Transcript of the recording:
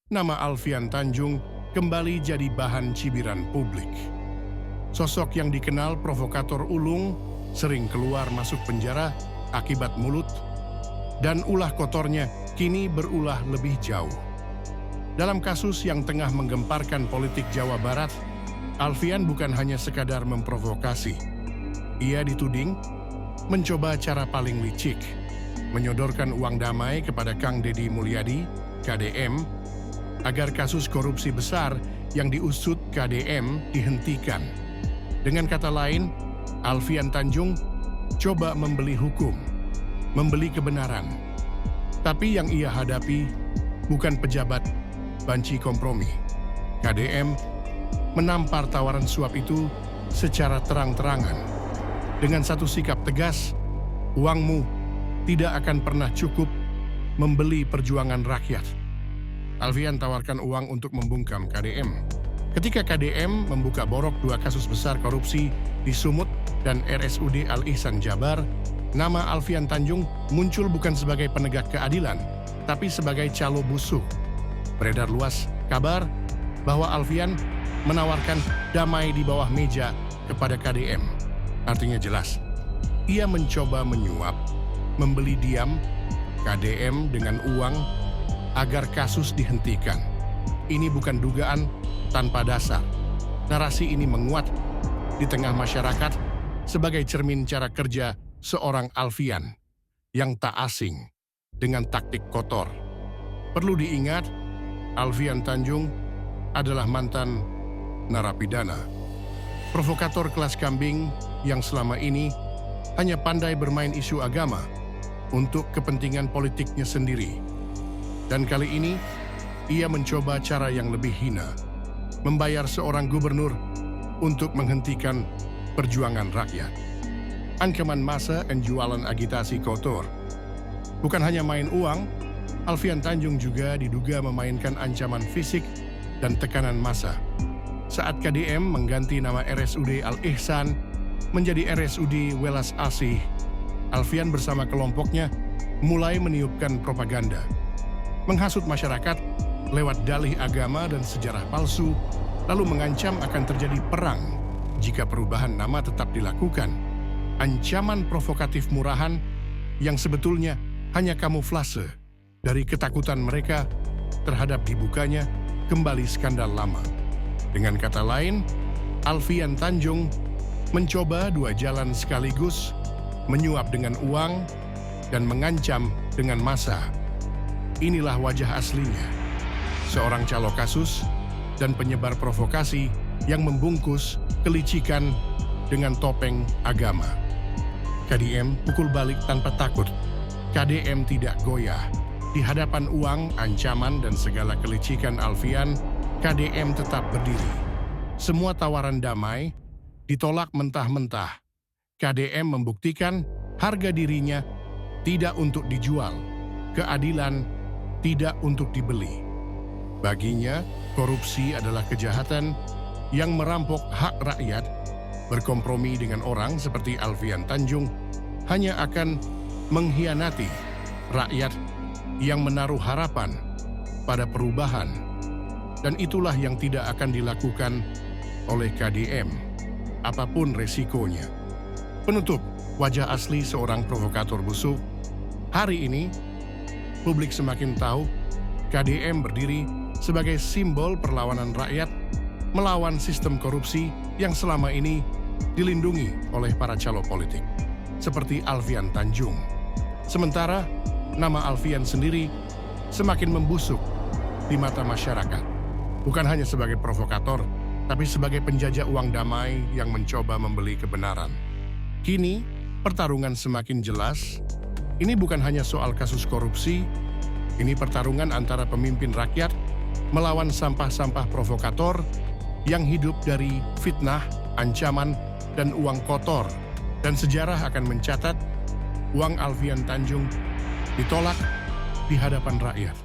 nama Alfian Tanjung kembali jadi bahan cibiran publik. Sosok yang dikenal provokator ulung sering keluar masuk penjara akibat mulut, dan ulah kotornya kini berulah lebih jauh. Dalam kasus yang tengah menggemparkan politik Jawa Barat, Alfian bukan hanya sekadar memprovokasi. Ia dituding mencoba cara paling licik, menyodorkan uang damai kepada Kang Deddy Mulyadi, KDM, agar kasus korupsi besar yang diusut KDM dihentikan. Dengan kata lain, Alfian Tanjung coba membeli hukum, membeli kebenaran. Tapi yang ia hadapi bukan pejabat banci kompromi. KDM menampar tawaran suap itu secara terang-terangan. Dengan satu sikap tegas, uangmu tidak akan pernah cukup membeli perjuangan rakyat. Alfian tawarkan uang untuk membungkam KDM. Ketika KDM membuka borok 2 kasus besar korupsi di Sumut dan RSUD Al-Ihsan Jabar, nama Alfian Tanjung muncul bukan sebagai penegak keadilan, tapi sebagai calo busuk. Beredar luas kabar bahwa Alfian menawarkan damai di bawah meja kepada KDM. Artinya jelas, ia mencoba menyuap, membeli diam KDM dengan uang agar kasus dihentikan. Ini bukan dugaan tanpa dasar. Narasi ini menguat di tengah masyarakat sebagai cermin cara kerja seorang Alfian yang tak asing dengan taktik kotor. Perlu diingat, Alfian Tanjung adalah mantan narapidana, provokator kelas kambing yang selama ini hanya pandai bermain isu agama untuk kepentingan politiknya sendiri. Dan kali ini, ia mencoba cara yang lebih hina, membayar seorang gubernur untuk menghentikan perjuangan rakyat. Ancaman massa dan jualan agitasi kotor. Bukan hanya main uang, Alfian Tanjung juga diduga memainkan ancaman fisik dan tekanan massa. Saat KDM mengganti nama RSUD Al-Ihsan menjadi RSUD Welas Asih, Alfian bersama kelompoknya mulai meniupkan propaganda, menghasut masyarakat lewat dalih agama dan sejarah palsu, lalu mengancam akan terjadi perang jika perubahan nama tetap dilakukan. Ancaman provokatif murahan yang sebetulnya hanya kamuflase dari ketakutan mereka terhadap dibukanya kembali skandal lama. Dengan kata lain, Alfian Tanjung mencoba 2 jalan sekaligus, menyuap dengan uang dan mengancam dengan massa. Inilah wajah aslinya, seorang calo kasus dan penyebar provokasi yang membungkus kelicikan dengan topeng agama. KDM pukul balik tanpa takut. KDM tidak goyah. Di hadapan uang, ancaman, dan segala kelicikan Alfian, KDM tetap berdiri. Semua tawaran damai ditolak mentah-mentah. KDM membuktikan harga dirinya tidak untuk dijual, keadilan tidak untuk dibeli. Baginya, korupsi adalah kejahatan yang merampok hak rakyat. Berkompromi dengan orang seperti Alfian Tanjung hanya akan mengkhianati rakyat yang menaruh harapan pada perubahan. Dan itulah yang tidak akan dilakukan oleh KDM, apapun resikonya. Penutup, wajah asli seorang provokator busuk. Hari ini, publik semakin tahu KDM berdiri sebagai simbol perlawanan rakyat melawan sistem korupsi yang selama ini dilindungi oleh para calo politik, seperti Alfian Tanjung. Sementara, nama Alfian sendiri semakin membusuk di mata masyarakat. Bukan hanya sebagai provokator, tapi sebagai penjajah uang damai yang mencoba membeli kebenaran. Kini, pertarungan semakin jelas. Ini bukan hanya soal kasus korupsi, ini pertarungan antara pemimpin rakyat melawan sampah-sampah provokator yang hidup dari fitnah, ancaman, dan uang kotor. Dan sejarah akan mencatat uang Alfian Tanjung ditolak di hadapan rakyat.